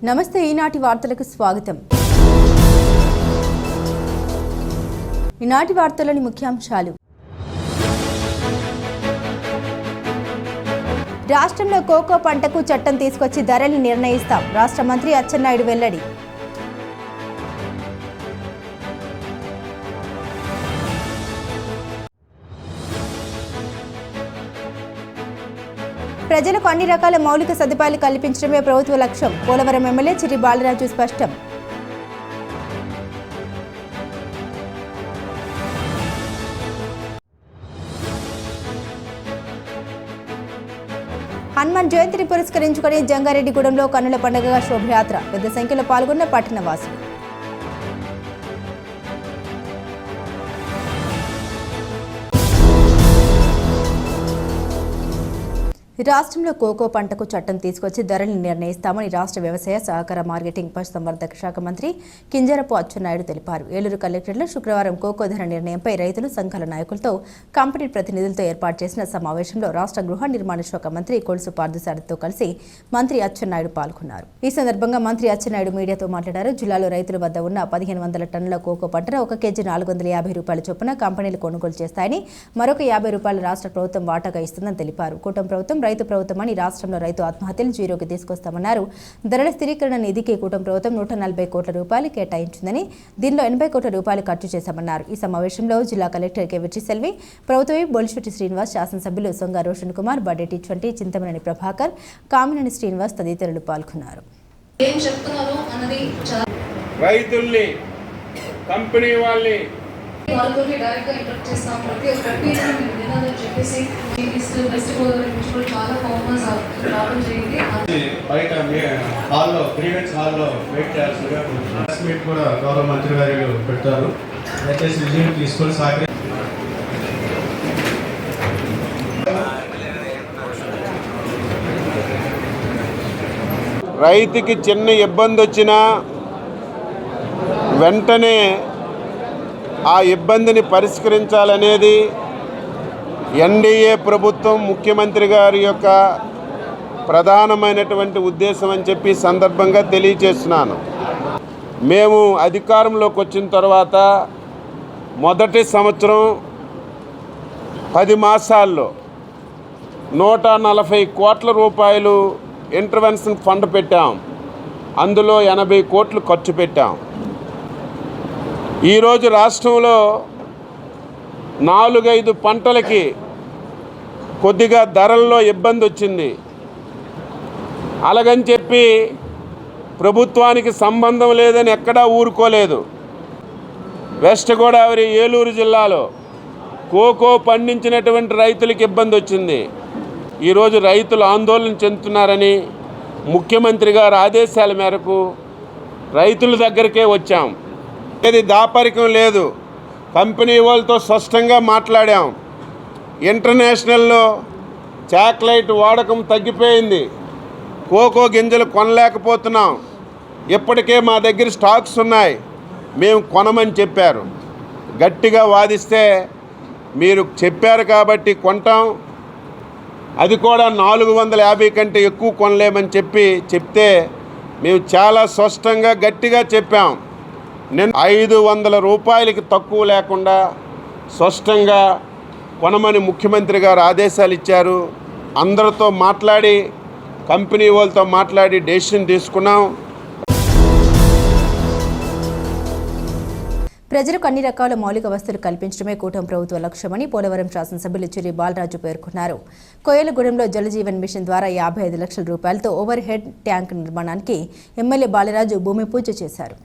నమస్తే ఈనాటి వార్తలకు స్వాగతం. ఈనాటి వార్తలోని ముఖ్యాంశాలు. రాష్ట్రంలో కోకో పంటకు చట్టం తీసుకొచ్చి ధరలు నిర్ణయిస్తాం. రాష్ట్ర మంత్రి అచ్చెన్నాయుడు వెల్లడి. ప్రజలకు అన్ని రకాల మౌలిక సదుపాయాలు కల్పించడమే ప్రభుత్వ లక్ష్యం. పోలవరం ఎమ్మెల్యే చిరి బాలరాజు స్పష్టం. హనుమాన్ జయంతిని పురస్కరించుకుని జంగారెడ్డిగూడెంలో కన్నుల పండుగగా శోభయాత్ర. పెద్ద సంఖ్యలో పాల్గొన్న పట్టణవాసులు. రాష్ట్రంలో కోకో పంటకు చట్టం తీసుకొచ్చి ధరలను నిర్ణయిస్తామని రాష్ట్ర వ్యవసాయ సహకార మార్కెటింగ్ పశుసంవర్ధక శాఖ మంత్రి కింజరపు అచ్చెన్నాయుడు తెలిపారు. ఏలూరు కలెక్టరేట్లో శుక్రవారం కోకో ధర నిర్ణయంపై రైతులు సంఘాల నాయకులతో కంపెనీ ప్రతినిధులతో ఏర్పాటు చేసిన సమావేశంలో రాష్ట్ర గృహ నిర్మాణ శాఖ మంత్రి కొలుసు పార్థసారథితో కలిసి మంత్రి అచ్చెన్నాయుడు పాల్గొన్నారు. ఈ సందర్భంగా మంత్రి అచ్చెన్నాయుడు మీడియాతో మాట్లాడారు. జిల్లాలో రైతుల వద్ద ఉన్న 1500 టన్నుల కోకో పంటను 1 కేజీ 450 రూపాయల చొప్పున కంపెనీలు కొనుగోలు చేస్తాయని, మరొక 50 రూపాయలు రాష్ట్ర ప్రభుత్వం వాటాగా ఇస్తుందని తెలిపారు. కూటమి ప్రభుత్వం రైతు ప్రభుత్వమని రాష్ట్రంలో రైతు ఆత్మహత్యలు జీరోకి తీసుకొస్తామన్నారు. ధరల స్థిరీకరణ నిధికి కూటమి ప్రభుత్వం 140 కోట్ల రూపాయలు కేటాయించిందని, దీనిలో 80 కోట్ల రూపాయలు ఖర్చు చేశామన్నారు. ఈ సమావేశంలో జిల్లా కలెక్టర్ కె విజయసెల్వి, ప్రభుత్వ బొలిశెట్టి శ్రీనివాస్, శాసనసభ్యులు సొంగ రోషన్ కుమార్, బడ్డెటి చంటి, చింతమనేని ప్రభాకర్, కామినేని శ్రీనివాస్ తదితరులు పాల్గొన్నారు. రైతుల్ని కంపెనీ వాళ్ళని వాళ్ళతోనే డైరెక్ట్గా ఇంటరాక్ట్ చేస్తాం. ప్రతి ఒక్కటి వినాలని చెప్పేసి వెస్ట్ గోదావరి నుంచి కూడా చాలా ఫార్మర్స్ రావడం జరిగింది. బయట హాల్లో గ్రీవెన్స్ హాల్లో వెయిట్ చేయాల్సిందిగా ప్రెస్ మీట్ కూడా గౌరవ మంత్రి గారు పెడతారు. దయచేసి విజయం తీసుకొని సహకరి. రైతుకి చిన్న ఇబ్బంది వచ్చినా వెంటనే ఆ ఇబ్బందిని పరిష్కరించాలనేది ఎన్డీఏ ప్రభుత్వం ముఖ్యమంత్రి గారి యొక్క ప్రధానమైనటువంటి ఉద్దేశం అని చెప్పి సందర్భంగా తెలియజేస్తున్నాను. మేము అధికారంలోకి వచ్చిన తర్వాత మొదటి సంవత్సరం 10 మాసాల్లో 140 కోట్ల రూపాయలు ఇంటర్వెన్షన్ ఫండ్ పెట్టాం. అందులో 80 కోట్లు ఖర్చు పెట్టాం. ఈరోజు రాష్ట్రంలో 4-5 పంటలకి కొద్దిగా ధరల్లో ఇబ్బంది వచ్చింది. అలాగని చెప్పి ప్రభుత్వానికి సంబంధం లేదని ఎక్కడా ఊరుకోలేదు. వెస్ట్ గోదావరి ఏలూరు జిల్లాలో కోకో పండించినటువంటి రైతులకు ఇబ్బంది వచ్చింది. ఈరోజు రైతులు ఆందోళన చెందుతున్నారని ముఖ్యమంత్రి గారి ఆదేశాల మేరకు రైతుల దగ్గరికే వచ్చాం. ఏది దాపరికం లేదు. కంపెనీ వాళ్ళతో స్పష్టంగా మాట్లాడాం. ఇంటర్నేషనల్లో చాక్లెట్ వాడకం తగ్గిపోయింది. కోకో గింజలు కొనలేకపోతున్నాం. ఇప్పటికే మా దగ్గర స్టాక్స్ ఉన్నాయి, మేము కొనమని చెప్పారు. గట్టిగా వాదిస్తే మీరు చెప్పారు కాబట్టి కొంటాం, అది కూడా 450 కంటే ఎక్కువ కొనలేమని చెప్తే మేము చాలా స్పష్టంగా గట్టిగా చెప్పాం. నేను 500 రూపాయలకి తక్కువ లేకుండా స్పష్టంగా కొనమని ముఖ్యమంత్రి గారు ఆదేశాలు ఇచ్చారు. అందరితో మాట్లాడి కంపెనీ వాళ్ళతో మాట్లాడి డెసిషన్ తీసుకున్నాం. ప్రజలకు అన్ని రకాల మౌలిక వసతులు కల్పించడమే కూటమి ప్రభుత్వ లక్ష్యమని పోలవరం శాసనసభ్యులు చిరి బాలరాజు పేర్కొన్నారు. కోయలగూడెంలో జలజీవన్ మిషన్ ద్వారా 55 లక్షల రూపాయలతో ఓవర్ హెడ్ ట్యాంక్ నిర్మాణానికి ఎమ్మెల్యే బాలరాజు భూమి పూజ చేశారు.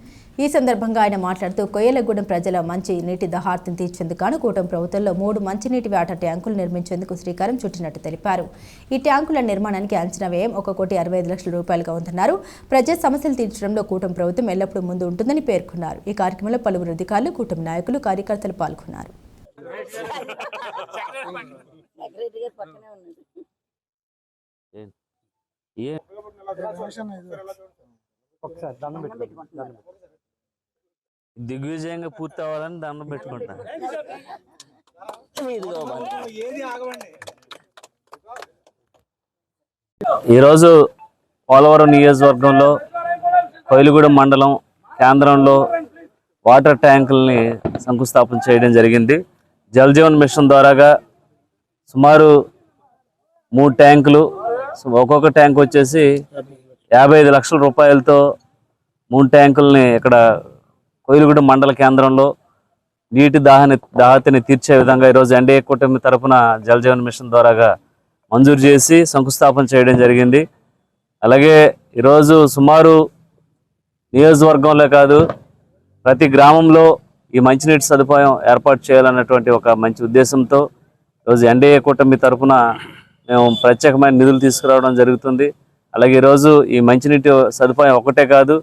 ఈ సందర్భంగా ఆయన మాట్లాడుతూ కోయలగూడెం ప్రజల మంచి నీటి దహార్తిని తీర్చేందుకు గాను కూటమి ప్రభుత్వంలో 3 మంచినీటి వాటర్ ట్యాంకులు నిర్మించేందుకు శ్రీకారం చుట్టినట్టు తెలిపారు. ఈ ట్యాంకుల నిర్మాణానికి అంచనా వ్యయం 1,65 లక్షల రూపాయలుగా ఉందన్నారు. ప్రజా సమస్యలు తీర్చడంలో కూటమి ప్రభుత్వం ఎల్లప్పుడూ ముందు ఉంటుందని పేర్కొన్నారు. ఈ కార్యక్రమంలో పలువురు అధికారులు, కూటమి నాయకులు, కార్యకర్తలు పాల్గొన్నారు. దిగ్విజయంగా పూర్తి అవ్వాలని దండం పెట్టుకుంటాను. ఈరోజు పోలవరం నియోజకవర్గంలో కోయిలగూడెం మండలం కేంద్రంలో వాటర్ ట్యాంకుల్ని శంకుస్థాపన చేయడం జరిగింది. జల్ జీవన్ మిషన్ ద్వారాగా సుమారు 3 ట్యాంకులు, ఒక్కొక్క ట్యాంక్ వచ్చేసి 55 లక్షల రూపాయలతో 3 ట్యాంకుల్ని ఇక్కడ కోయిలగూడెం మండల కేంద్రంలో నీటి దాహతిని తీర్చే విధంగా ఈరోజు ఎన్డీఏ కూటమి తరఫున జల్ జీవన్ మిషన్ ద్వారాగా మంజూరు చేసి శంకుస్థాపన చేయడం జరిగింది. అలాగే ఈరోజు సుమారు నియోజకవర్గంలో కాదు, ప్రతి గ్రామంలో ఈ మంచినీటి సదుపాయం ఏర్పాటు చేయాలన్నటువంటి ఒక మంచి ఉద్దేశంతో ఈరోజు ఎన్డీఏ కూటమి తరఫున మేము ప్రత్యేకమైన నిధులు తీసుకురావడం జరుగుతుంది. అలాగే ఈరోజు ఈ మంచినీటి సదుపాయం ఒకటే కాదు,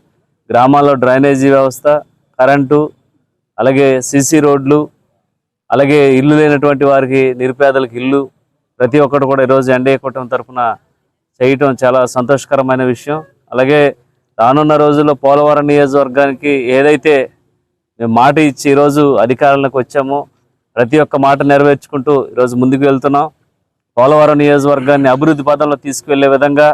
గ్రామాల్లో డ్రైనేజీ వ్యవస్థ, కరెంటు, అలాగే సీసీ రోడ్లు, అలాగే ఇల్లు లేనటువంటి వారికి, నిరుపేదలకు ఇల్లు, ప్రతి ఒక్కటి కూడా ఈరోజు ఎన్డీఏ కూటమి తరఫున చేయటం చాలా సంతోషకరమైన విషయం. అలాగే రానున్న రోజుల్లో పోలవరం నియోజకవర్గానికి ఏదైతే మేము మాట ఇచ్చి ఈరోజు అధికారంలోకి వచ్చామో ప్రతి ఒక్క మాట నెరవేర్చుకుంటూ ఈరోజు ముందుకు వెళ్తున్నాం. పోలవరం నియోజకవర్గాన్ని అభివృద్ధి పదంలో తీసుకువెళ్లే విధంగా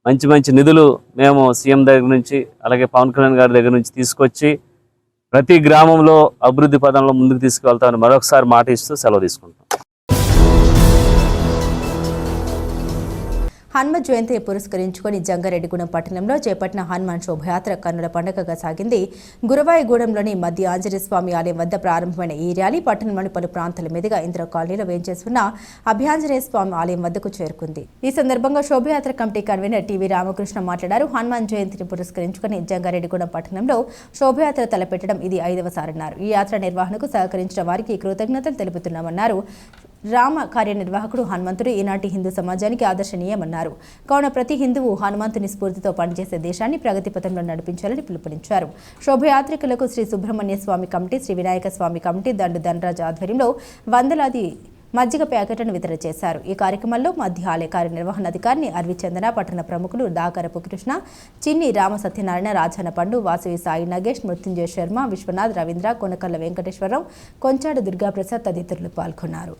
మంచి మంచి నిధులు మేము సీఎం దగ్గర నుంచి, అలాగే పవన్ కళ్యాణ్ గారి దగ్గర నుంచి తీసుకొచ్చి ప్రతి గ్రామంలో అభివృద్ధి పదంలో ముందుకు తీసుకువెళ్తామని మరొకసారి మాట ఇస్తూ సెలవు తీసుకుంటాం. హనుమ జయంతిని పురస్కరించుకొని జంగారెడ్డిగూడెం పట్టణంలో చేపట్టిన హనుమాన్ శోభయాత్ర కన్నుల పండుగగా సాగింది. గురువాయిగూడెంలోని మధ్య ఆంజనేయ స్వామి ఆలయం వద్ద ప్రారంభమైన ఈ ర్యాలీ పట్టణంలోని పలు ప్రాంతాల మీదుగా ఇంద్ర కాలనీలో వేంచేస్తున్న అభయాంజనేయ స్వామి ఆలయం వద్దకు చేరుకుంది. ఈ సందర్భంగా శోభయాత్ర కమిటీ కన్వీనర్ టీవీ రామకృష్ణ మాట్లాడారు. హనుమాన్ జయంతిని పురస్కరించుకొని జంగారెడ్డిగూడెం పట్టణంలో శోభయాత్ర తలపెట్టడం ఇది 5వసారన్నారు. ఈ యాత్ర నిర్వహణకు సహకరించిన వారికి కృతజ్ఞతలు తెలుపుతున్నామన్నారు. రామ కార్యనిర్వాహకుడు హనుమంతుడు ఈనాటి హిందూ సమాజానికి ఆదర్శనీయమన్నారు. కావున ప్రతి హిందువు హనుమంతుని స్ఫూర్తితో పనిచేసే దేశాన్ని ప్రగతి పథంలో నడిపించాలని పిలుపునిచ్చారు. శోభయాత్రికులకు శ్రీ సుబ్రహ్మణ్య స్వామి కమిటీ, శ్రీ వినాయక స్వామి కమిటీ, దండు ధనరాజ్ ఆధ్వర్యంలో వందలాది మజ్జిగ ప్యాకెట్లను వితరణ చేశారు. ఈ కార్యక్రమంలో మధ్య ఆలయ కార్యనిర్వహణాధికారిని అరవిచందన, పట్టణ ప్రముఖులు దాకరపు కృష్ణ, చిన్ని రామ సత్యనారాయణ, రాజాన పండు, వాసవి సాయి నగేష్, మృత్యుంజయ శర్మ, విశ్వనాథ్, రవీంద్ర, కొనకల్ల వెంకటేశ్వరరావు, కొంచాడు దుర్గాప్రసాద్ తదితరులు పాల్గొన్నారు.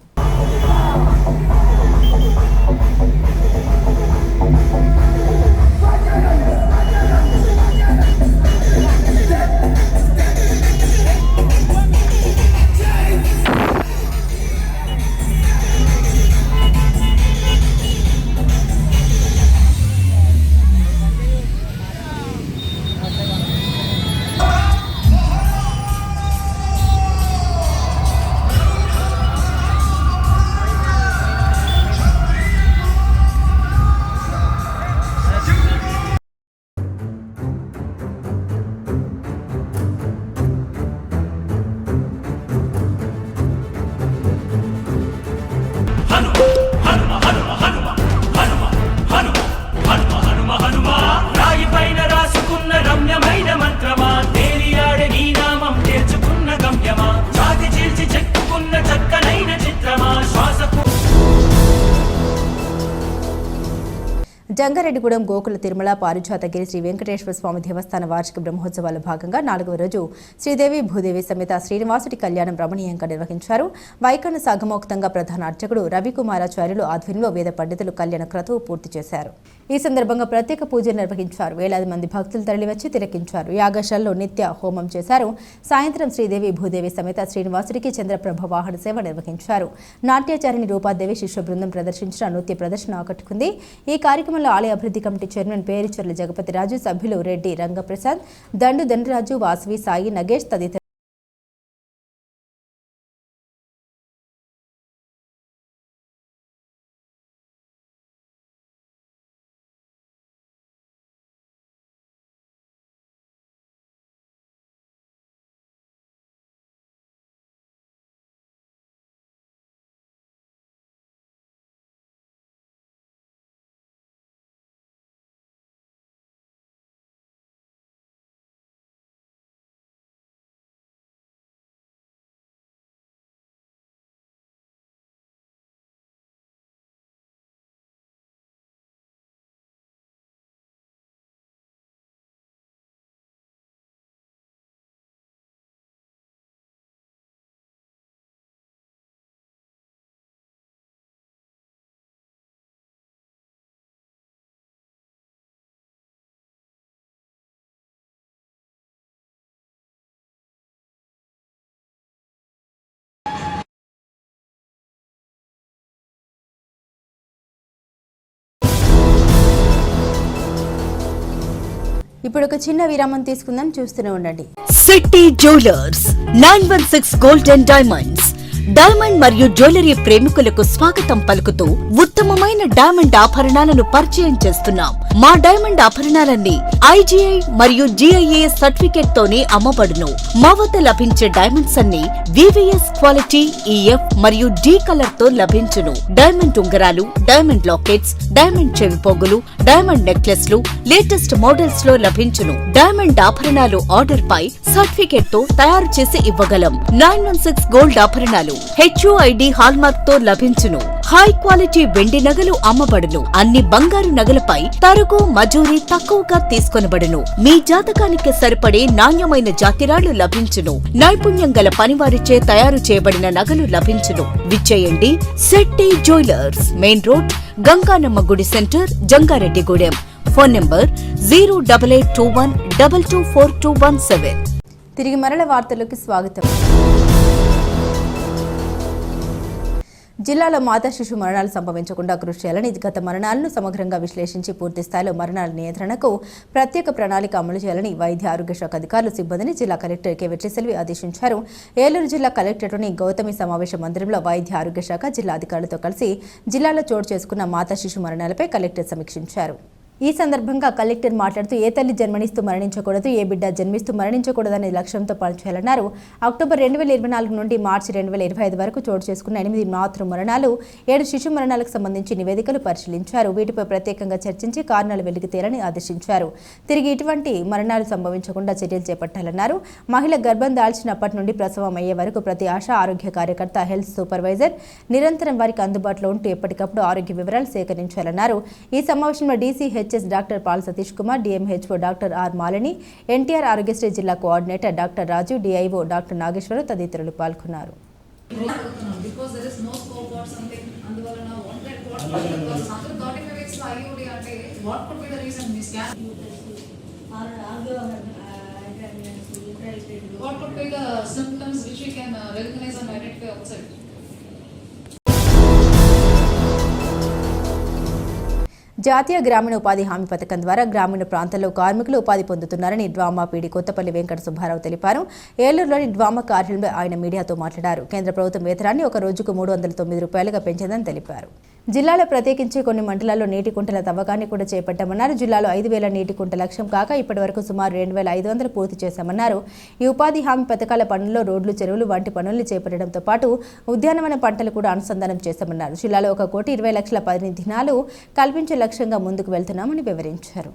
జంగారెడ్డిగూడెం గోకుల తిరుమల పారిజాతగిరి శ్రీ వెంకటేశ్వర స్వామి దేవస్థాన వార్షిక బ్రహ్మోత్సవాల భాగంగా 4వ రోజు శ్రీదేవి భూదేవి సమేత శ్రీనివాసుడి కళ్యాణం రమణీయంగా నిర్వహించారు. వైఖాన సాగమోక్తంగా ప్రధాన అర్చకుడు రవికుమారాచార్యులు ఆధ్వర్యంలో వేద పండితులు కళ్యాణ క్రతువు పూర్తి చేశారు. ఈ సందర్భంగా ప్రత్యేక పూజలు నిర్వహించారు. వేలాది మంది భక్తులు తరలివచ్చి తిలకించారు. యాగశాలలో నిత్య హోమం చేశారు. సాయంత్రం శ్రీదేవి భూదేవి సమేత శ్రీనివాసుడికి చంద్రప్రభ వాహన సేవ నిర్వహించారు. నాట్యాచారిణి రూపాదేవి శిష్య బృందం ప్రదర్శించిన నృత్య ప్రదర్శన ఆకట్టుకుంది. ఈ కార్యక్రమంలో ఆలయ అభివృద్ధి కమిటీ చైర్మన్ పేరుచర్ల జగపతిరాజు, సభ్యులు రెడ్డి రంగప్రసాద్, దండు ధనరాజు, వాసవి సాయి నగేష్ తదితరులు ఇప్పుడు ఒక చిన్న విరామం తీసుకుందాం, చూస్తూనే ఉండండి. City Jewellers 916 golden diamonds diamond మరియు జ్యువెలరీ ప్రేమికులకు స్వాగతం పలుకుతూ ఉత్తమమైన డైమండ్ ఆభరణాలను పరిచయం చేస్తున్నాం. మా డైమండ్ ఆభరణాలన్నీ IGI మరియు GIA సర్టిఫికేట్ తోనే అమ్మబడును. మా వద్ద లభించే డైమండ్స్ అన్ని VVS క్వాలిటీ EF మరియు D కలర్ తో లభించును. డైమండ్ ఉంగరాలు, డైమండ్ లాకెట్స్, డైమండ్ చెవిపోగులు, డైమండ్ నెక్లెస్లు లేటెస్ట్ మోడల్స్ లో లభించును. డైమండ్ ఆభరణాలు ఆర్డర్ పై సర్టిఫికేట్ తో తయారు చేసి ఇవ్వగలం. 916 గోల్డ్ ఆభరణాలు HUID హాల్మార్క్ తో లభించును. హై క్వాలిటీ వెండి నగలు అమ్మబడును. అన్ని బంగారు నగలపై తరుగు మజూరీ తక్కువగా తీసుకొనబడును. మీ జాతకానికి సరిపడే నాణ్యమైన జాతిరాళ్లు లభించును. నైపుణ్యం గల పనివారిచే తయారు చేయబడిన నగలు లభించును. విచ్చేయండి Shetty Jewellers, main road, Ganganamma గుడి సెంటర్, జంగారెడ్డిగూడెం. Phone number 08821224217. తిరిగి మరల వార్తల్లోకి స్వాగతం. జిల్లాలో మాతా శిశు మరణాలు సంభవించకుండా కృషి చేయాలని, గత మరణాలను సమగ్రంగా విశ్లేషించి పూర్తి స్థాయిలో మరణాల నియంత్రణకు ప్రత్యేక ప్రణాళిక అమలు చేయాలని వైద్య ఆరోగ్య శాఖ అధికారులు, సిబ్బందిని జిల్లా కలెక్టర్ కె వెట్రిసెల్వి ఆదేశించారు. ఏలూరు జిల్లా కలెక్టరేట్లోని గౌతమి సమావేశ మందిరంలో వైద్య ఆరోగ్య శాఖ జిల్లా అధికారులతో కలిసి జిల్లాలో చోటు చేసుకున్న మాతా శిశు మరణాలపై కలెక్టర్ సమీక్షించారు. ఈ సందర్భంగా కలెక్టర్ మాట్లాడుతూ ఏ తల్లి జన్మనిస్తూ మరణించకూడదు, ఏ బిడ్డ జన్మిస్తూ మరణించకూడదనే లక్ష్యంతో పనిచేయాలన్నారు. అక్టోబర్ 2024 నుండి మార్చి 2025 వరకు చోటు చేసుకున్న 8 మాతృ మరణాలు, 7 శిశు మరణాలకు సంబంధించి నివేదికలు పరిశీలించారు. వీటిపై ప్రత్యేకంగా చర్చించి కారణాలు వెలికి తేలని ఆదేశించారు. తిరిగి ఇటువంటి మరణాలు సంభవించకుండా చర్యలు చేపట్టాలన్నారు. మహిళ గర్భం దాల్చినప్పటి నుండి ప్రసవం అయ్యే వరకు ప్రతి ఆశా ఆరోగ్య కార్యకర్త, హెల్త్ సూపర్వైజర్ నిరంతరం వారికి అందుబాటులో ఉంటూ ఎప్పటికప్పుడు ఆరోగ్య వివరాలు సేకరించాలన్నారు. ఈ సమావేశంలో DCHS doctor Paul Satish Kumar, DMHO doctor R Malini, NTR Aarogyasri జిల్లా coordinator doctor Raju, DIO doctor Nageswararao తదితరులు పాల్గొన్నారు. జాతీయ గ్రామీణ ఉపాధి హామీ పథకం ద్వారా గ్రామీణ ప్రాంతాల్లో కార్మికులు ఉపాధి పొందుతున్నారని డ్వామా పీడీ కొత్తపల్లి వెంకట సుబ్బారావు తెలిపారు. ఏలూరులోని డ్వామా కార్యాలయంలో ఆయన మీడియాతో మాట్లాడారు. కేంద్ర ప్రభుత్వం వేతనాన్ని ఒక రోజుకు 309 రూపాయలుగా పెంచిందని తెలిపారు. జిల్లాలో ప్రత్యేకించి కొన్ని మండలాల్లో నీటి కుంటల తవ్వకాన్ని కూడా చేపట్టామన్నారు. జిల్లాలో 5,000 నీటి కుంట లక్ష్యం కాక ఇప్పటి వరకు సుమారు 2,500 పూర్తి చేశామన్నారు. ఈ ఉపాధి హామీ పథకాల పనుల్లో రోడ్లు, చెరువులు వంటి పనులను చేపట్టడంతో పాటు ఉద్యానవన పంటలు కూడా అనుసంధానం చేశామన్నారు. జిల్లాలో 1,20,00,000 పని దినాలు కల్పించే లక్ష్యంగా ముందుకు వెళ్తున్నామని వివరించారు.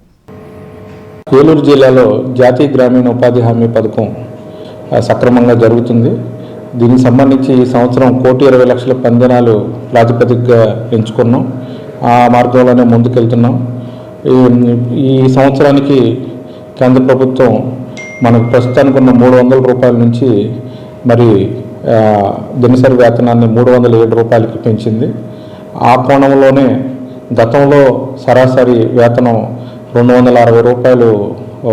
ఏలూరు జిల్లాలో జాతీయ గ్రామీణ ఉపాధి హామీ పథకం సక్రమంగా జరుగుతుంది. దీనికి సంబంధించి ఈ సంవత్సరం 1,20,00,000 పందినాలు ప్రాతిపదికగా ఎంచుకున్నాం. ఆ మార్గంలోనే ముందుకెళ్తున్నాం. ఈ సంవత్సరానికి కేంద్ర ప్రభుత్వం మనకు ప్రస్తుతానికి ఉన్న 300 రూపాయల నుంచి మరి దినసరి వేతనాన్ని 307 రూపాయలకి పెంచింది. ఆ కోణంలోనే గతంలో సరాసరి వేతనం 260 రూపాయలు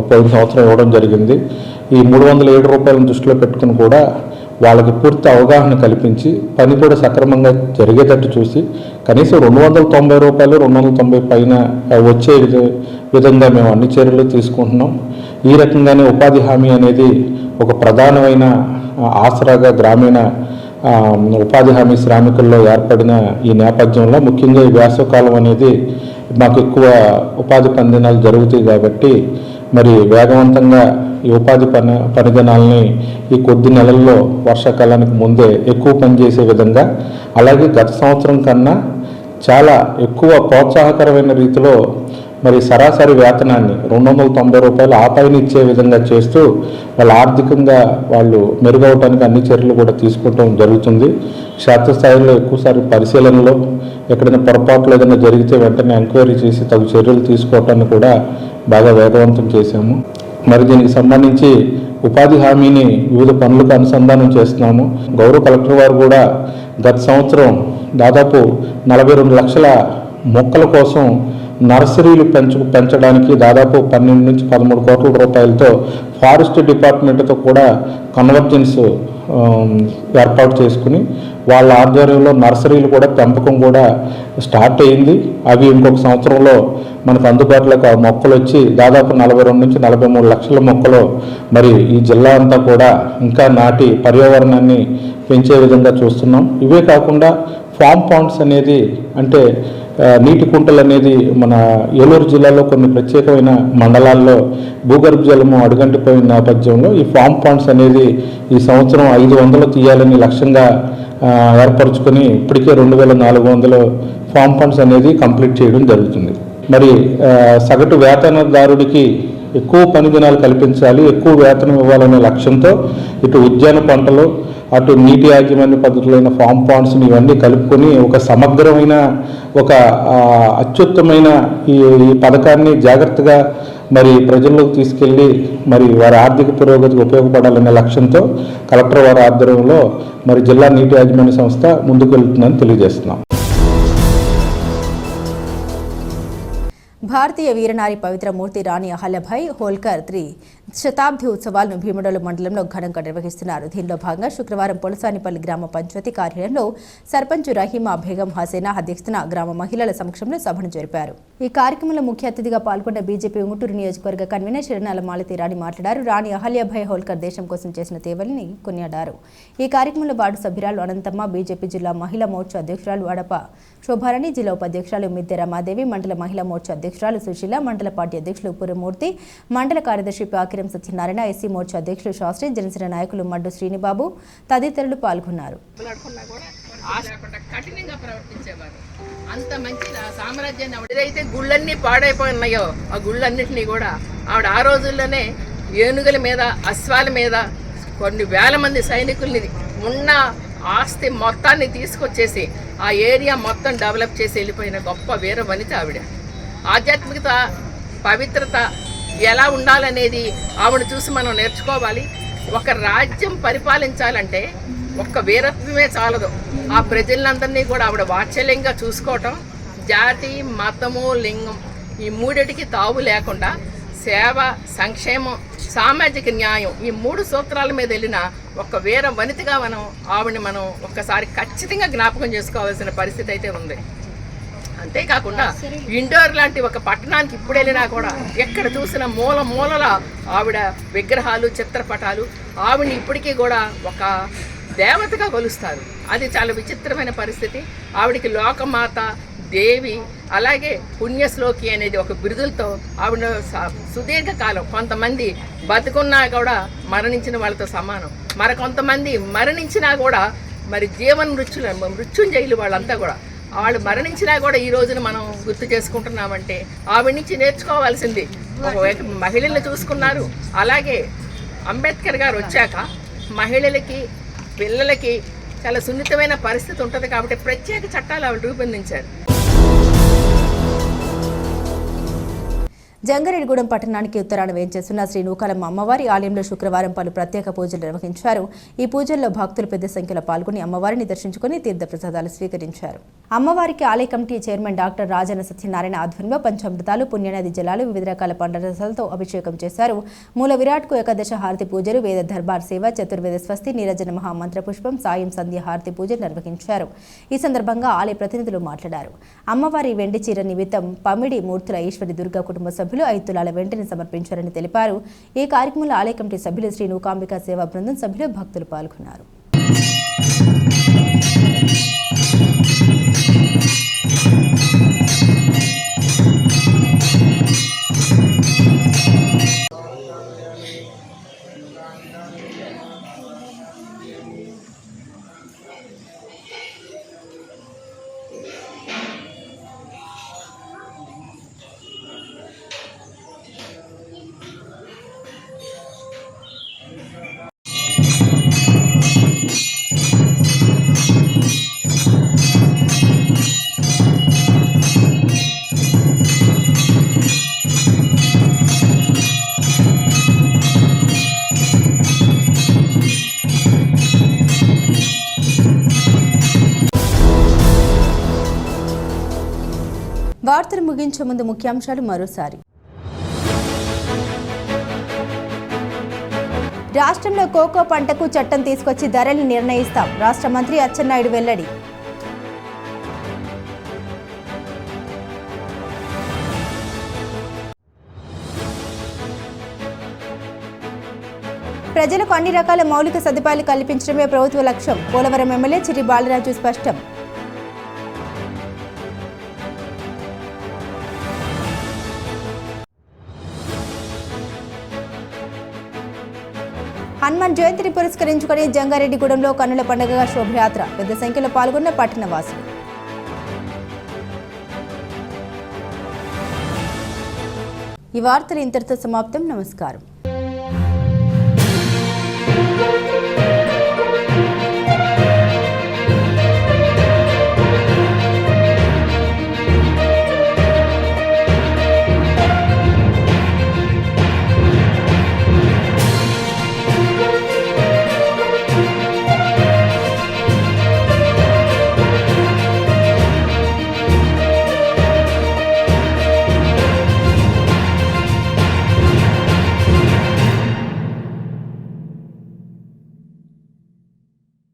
పోయిన సంవత్సరం ఇవ్వడం జరిగింది. ఈ 307 రూపాయలను దృష్టిలో పెట్టుకుని కూడా వాళ్ళకి పూర్తి అవగాహన కల్పించి పని కూడా సక్రమంగా జరిగేటట్టు చూసి కనీసం 290 రూపాయలు 290 పైన వచ్చే విధంగా మేము అన్ని చర్యలు తీసుకుంటున్నాం. ఈ రకంగానే ఉపాధి హామీ అనేది ఒక ప్రధానమైన ఆసరాగా గ్రామీణ ఉపాధి హామీ శ్రామికుల్లో ఏర్పడిన ఈ నేపథ్యంలో ముఖ్యంగా ఈ వేసవకాలం అనేది మాకు ఎక్కువ ఉపాధి పనిదినాలు జరుగుతాయి కాబట్టి మరి వేగవంతంగా ఈ ఉపాధి పనిదినాలని ఈ కొద్ది నెలల్లో వర్షాకాలానికి ముందే ఎక్కువ పనిచేసే విధంగా, అలాగే గత సంవత్సరం కన్నా చాలా ఎక్కువ ప్రోత్సాహకరమైన రీతిలో మరి సరాసరి వేతనాన్ని 290 రూపాయలు ఆ పైన ఇచ్చే విధంగా చేస్తూ వాళ్ళ ఆర్థికంగా వాళ్ళు మెరుగవడానికి అన్ని చర్యలు కూడా తీసుకోవడం జరుగుతుంది. క్షేత్రస్థాయిలో ఎక్కువసారి పరిశీలనలో ఎక్కడైనా పొరపాట్లు ఏదైనా జరిగితే వెంటనే ఎంక్వైరీ చేసి తగు చర్యలు తీసుకోవటాన్ని కూడా బాగా వేగవంతం చేశాము. మరి దీనికి సంబంధించి ఉపాధి హామీని వివిధ పనులకు అనుసంధానం చేస్తున్నాము. గౌరవ కలెక్టర్ వారు కూడా గత సంవత్సరం దాదాపు 42 లక్షల మొక్కల కోసం నర్సరీలు పెంచడానికి దాదాపు 12 నుంచి 13 కోట్ల రూపాయలతో ఫారెస్ట్ డిపార్ట్మెంట్తో కూడా కన్వర్జెన్స్ ఏర్పాటు చేసుకుని వాళ్ళ ఆధ్వర్యంలో నర్సరీలు కూడా పెంపకం కూడా స్టార్ట్ అయింది. అవి ఇంకొక సంవత్సరంలో మనకు అందుబాటులోకి ఆ మొక్కలు వచ్చి దాదాపు 42 నుంచి 43 లక్షల మొక్కలు మరి ఈ జిల్లా అంతా కూడా ఇంకా నాటి పర్యావరణాన్ని పెంచే విధంగా చూస్తున్నాం. ఇవే కాకుండా ఫామ్ పాండ్స్ అనేది అంటే నీటి కుంటలు అనేది మన ఏలూరు జిల్లాలో కొన్ని ప్రత్యేకమైన మండలాల్లో భూగర్భ జలము అడుగంటిపోయిన నేపథ్యంలో ఈ ఫామ్ పాండ్స్ అనేది ఈ సంవత్సరం 500 తీయాలని లక్ష్యంగా ఏర్పరచుకొని ఇప్పటికే 2400 ఫామ్ పాండ్స్ అనేది కంప్లీట్ చేయడం జరుగుతుంది. మరి సగటు వేతనదారుడికి ఎక్కువ పని దినాలు కల్పించాలి, ఎక్కువ వేతనం ఇవ్వాలనే లక్ష్యంతో ఇటు ఉద్యాన పంటలు అటు నీటి యాజమాన్య పద్ధతులైన ఫామ్ పాండ్స్ని ఇవన్నీ కలుపుకొని ఒక సమగ్రమైన ఒక అత్యుత్తమైన ఈ పథకాన్ని జాగ్రత్తగా మరి ప్రజల్లోకి తీసుకెళ్ళి మరి వారి ఆర్థిక పురోగతికి ఉపయోగపడాలనే లక్ష్యంతో కలెక్టర్ వారి ఆధ్వర్యంలో మరి జిల్లా నీటి యాజమాన్య సంస్థ ముందుకు వెళ్తుందని తెలియజేస్తున్నాం. భారతీయ వీరనారి పవిత్రమూర్తి రాణి అహల్యభాయ్ హోల్కర్ 3 శతాబ్ది ఉత్సవాలను భీమడోలు మండలంలో ఘనంగా నిర్వహిస్తున్నారు. దీనిలో భాగంగా శుక్రవారం పొలసానిపల్లి గ్రామ పంచాయతీ కార్యాలయంలో సర్పంచ్ రహీమా బేగం హసేనా అధ్యక్షతన గ్రామ మహిళల సమక్షంలో సభను జరిపారు. ఈ కార్యక్రమంలో ముఖ్య అతిథిగా పాల్గొన్న బీజేపీ ఉంగుటూరు నియోజకవర్గ కన్వీనర్ చిరణాల మాలతి రాణి మాట్లాడారు. రాణి అహల్యభాయ్ హోల్కర్ దేశం కోసం చేసిన సేవల్ని కొనియాడారు. ఈ కార్యక్రమంలో వార్డు సభ్యురాలు అనంతమ్మ, బీజేపీ జిల్లా మహిళా మోర్చా అధ్యక్షురాలు అడప శోభారాణి, జిల్లా ఉపాధ్యక్షురాలు మిద్దె రమాదేవి, మండల మహిళా మోర్చా అధ్యక్షురాలు సుశీల, మండల పార్టీ అధ్యక్షులు పురమూర్తి, మండల కార్యదర్శి పాకిరం సత్యనారాయణ, ఎస్సీ మోర్చా అధ్యక్షులు శాస్త్రి, జనసేన నాయకులు మడ్డు శ్రీనిబాబు తదితరులు పాల్గొన్నారు. కఠినంగా ప్రవర్తించేవారు. అంత మంచి సామ్రాజ్యాన్ని ఏదైతే గుళ్ళన్నీ పాడైపోయినాయో ఆ గుళ్ళన్నింటినీ కూడా ఆవిడ ఆ రోజుల్లోనే ఏనుగుల మీద, అశ్వాల మీద కొన్ని వేల మంది సైనికుల్ని ఉన్న ఆస్తి మొత్తాన్ని తీసుకొచ్చేసి ఆ ఏరియా మొత్తం డెవలప్ చేసి వెళ్ళిపోయిన గొప్ప వీర వనిత ఆవిడ. ఆధ్యాత్మికత, పవిత్రత ఎలా ఉండాలనేది ఆవిడ చూసి మనం నేర్చుకోవాలి. ఒక రాజ్యం పరిపాలించాలంటే ఒక్క వీరత్వమే చాలదు, ఆ ప్రజలందరినీ కూడా ఆవిడ వాత్సల్యంగా చూసుకోవటం, జాతి, మతము, లింగం ఈ మూడిటికి తావు లేకుండా సేవ, సంక్షేమం, సామాజిక న్యాయం ఈ 3 సూత్రాల మీద వెళ్ళిన ఒక వీర వనితగా ఆవిడని మనం ఒక్కసారి ఖచ్చితంగా జ్ఞాపకం చేసుకోవాల్సిన పరిస్థితి అయితే ఉంది. అంతేకాకుండా ఇండోర్ లాంటి ఒక పట్టణానికి ఇప్పుడు వెళ్ళినా కూడా ఎక్కడ చూసిన మూలల ఆవిడ విగ్రహాలు, చిత్రపటాలు ఆవిడని ఇప్పటికీ కూడా ఒక దేవతగా కొలుస్తారు. అది చాలా విచిత్రమైన పరిస్థితి. ఆవిడికి లోకమాత, దేవి, అలాగే పుణ్యశ్లోకి అనేది ఒక బిరుదులతో ఆవిడ సుదీర్ఘకాలం, కొంతమంది బతుకున్నా కూడా మరణించిన వాళ్ళతో సమానం, కొంతమంది మరణించినా కూడా మరి మృత్యుంజయులు వాళ్ళంతా కూడా వాళ్ళు మరణించినా కూడా ఈ రోజున మనం గుర్తు చేసుకుంటున్నామంటే ఆవిడ నుంచి నేర్చుకోవాల్సింది. ఒకవైపు మహిళలను చూసుకున్నారు, అలాగే అంబేద్కర్ గారు వచ్చాక మహిళలకి, పిల్లలకి చాలా సున్నితమైన పరిస్థితి ఉంటుంది కాబట్టి ప్రత్యేక చట్టాలు ఆవిడ రూపొందించారు. జంగారెడ్డిగూడెం పట్టణానికి ఉత్తరాన వేంచేస్తున్న శ్రీ నూకాలమ్మ అమ్మవారి ఆలయంలో శుక్రవారం పలు ప్రత్యేక పూజలు నిర్వహించారు. ఈ పూజల్లో భక్తులు పెద్ద సంఖ్యలో పాల్గొని అమ్మవారిని దర్శించుకుని తీర్థ ప్రసాదాలు స్వీకరించారు. అమ్మవారికి ఆలయ కమిటీ చైర్మన్ డాక్టర్ రాజన సత్యనారాయణ ఆధ్వర్యంలో పంచామృతాలు, పుణ్యనది జలాలు, వివిధ రకాల పండ్ల రసాలతో అభిషేకం చేశారు. మూల విరాట్కు ఏకాదశ హారతి పూజలు, వేద దర్బార్ సేవ, చతుర్వేద స్వస్తి, నీరజన మహామంత్ర పుష్పం, సాయం సంధ్య హారతి పూజలు నిర్వహించారు. ఈ సందర్భంగా ఆలయ ప్రతినిధులు మాట్లాడారు. అమ్మవారి వెండి చీర నిమిత్తం పమిడి మూర్తుల ఈశ్వరి దుర్గా కుటుంబ సభ్యులు 5 తులాల వెంటనే సమర్పించారని తెలిపారు. ఈ కార్యక్రమంలో ఆలయ కమిటీ సభ్యులు, శ్రీ నూకాంబిక సేవా బృందం సభ్యులు, భక్తులు పాల్గొన్నారు. వార్తలు ముగించే ముందు ముఖ్యాంశాలు మరోసారి. రాష్ట్రంలో కోకో పంటకు చట్టం తీసుకొచ్చి ధరలు నిర్ణయిస్తాం. రాష్ట్ర మంత్రి అచ్చెన్నాయుడు వెల్లడి. ప్రజలకు అన్ని రకాల మౌలిక సదుపాయాలు కల్పించడమే ప్రభుత్వ లక్ష్యం. పోలవరం ఎమ్మెల్యే చిరి బాలరాజు స్పష్టం. హనుమాన్ జయంతిని పురస్కరించుకుని జంగారెడ్డిగూడెంలో కన్నుల పండుగగా శోభయాత్ర. పెద్ద సంఖ్యలో పాల్గొన్న పట్టణ వాసులు. ఈ వార్తలు ఇంతటితో సమాప్తం. నమస్కారం.